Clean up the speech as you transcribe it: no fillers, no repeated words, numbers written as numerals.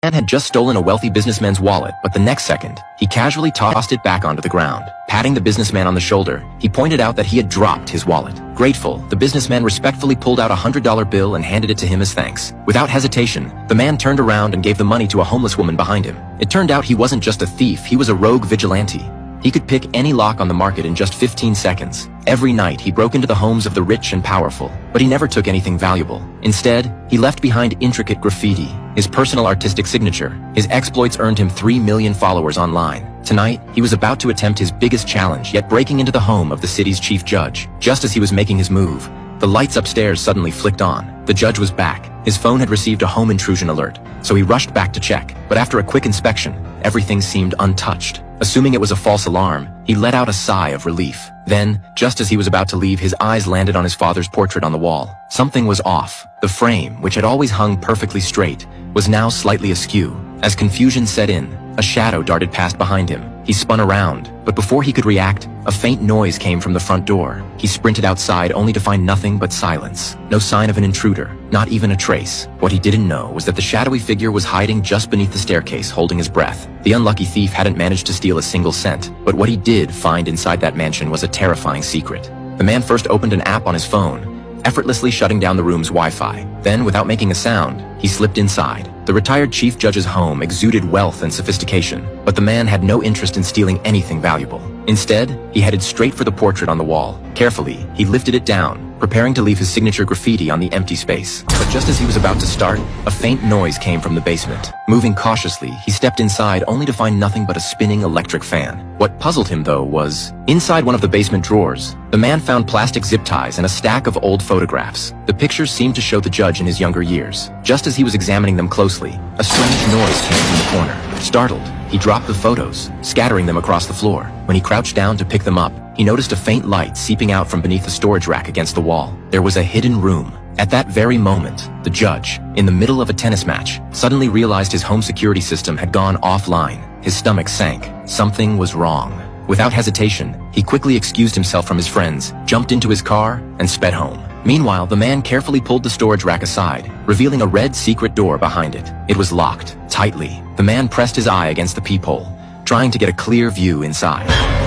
man had just stolen a wealthy businessman's wallet, but the next second, he casually tossed it back onto the ground. Patting the businessman on the shoulder, he pointed out that he had dropped his wallet. Grateful, the businessman respectfully pulled out a $100 bill and handed it to him as thanks. Without hesitation, the man turned around and gave the money to a homeless woman behind him. It turned out he wasn't just a thief, he was a rogue vigilante. He could pick any lock on the market in just 15 seconds. Every night, he broke into the homes of the rich and powerful, but he never took anything valuable. Instead, he left behind intricate graffiti, his personal artistic signature. His exploits earned him 3 million followers online. Tonight, he was about to attempt his biggest challenge, yet breaking into the home of the city's chief judge. Just as he was making his move, the lights upstairs suddenly flicked on. The judge was back. His phone had received a home intrusion alert, so he rushed back to check. But after a quick inspection, everything seemed untouched. Assuming it was a false alarm, he let out a sigh of relief. Then, just as he was about to leave, his eyes landed on his father's portrait on the wall. Something was off. The frame, which had always hung perfectly straight, was now slightly askew. As confusion set in, a shadow darted past behind him. He spun around, but before he could react, a faint noise came from the front door. He sprinted outside only to find nothing but silence. No sign of an intruder, not even a trace. What he didn't know was that the shadowy figure was hiding just beneath the staircase, holding his breath. The unlucky thief hadn't managed to steal a single cent, but what he did find inside that mansion was a terrifying secret. The man first opened an app on his phone, effortlessly shutting down the room's Wi-Fi. Then, without making a sound, he slipped inside. The retired chief judge's home exuded wealth and sophistication, but the man had no interest in stealing anything valuable. Instead, he headed straight for the portrait on the wall. Carefully, he lifted it down, preparing to leave his signature graffiti on the empty space. But just as he was about to start, a faint noise came from the basement. Moving cautiously, he stepped inside only to find nothing but a spinning electric fan. What puzzled him, though, was inside one of the basement drawers, the man found plastic zip ties and a stack of old photographs. The pictures seemed to show the judge in his younger years. Just as he was examining them closely, a strange noise came from the corner. Startled, he dropped the photos, scattering them across the floor. When he crouched down to pick them up, he noticed a faint light seeping out from beneath the storage rack against the wall. There was a hidden room. At that very moment, the judge, in the middle of a tennis match, suddenly realized his home security system had gone offline. His stomach sank. Something was wrong. Without hesitation, he quickly excused himself from his friends, jumped into his car, and sped home. Meanwhile, the man carefully pulled the storage rack aside, revealing a red secret door behind it. It was locked, tightly. The man pressed his eye against the peephole, trying to get a clear view inside.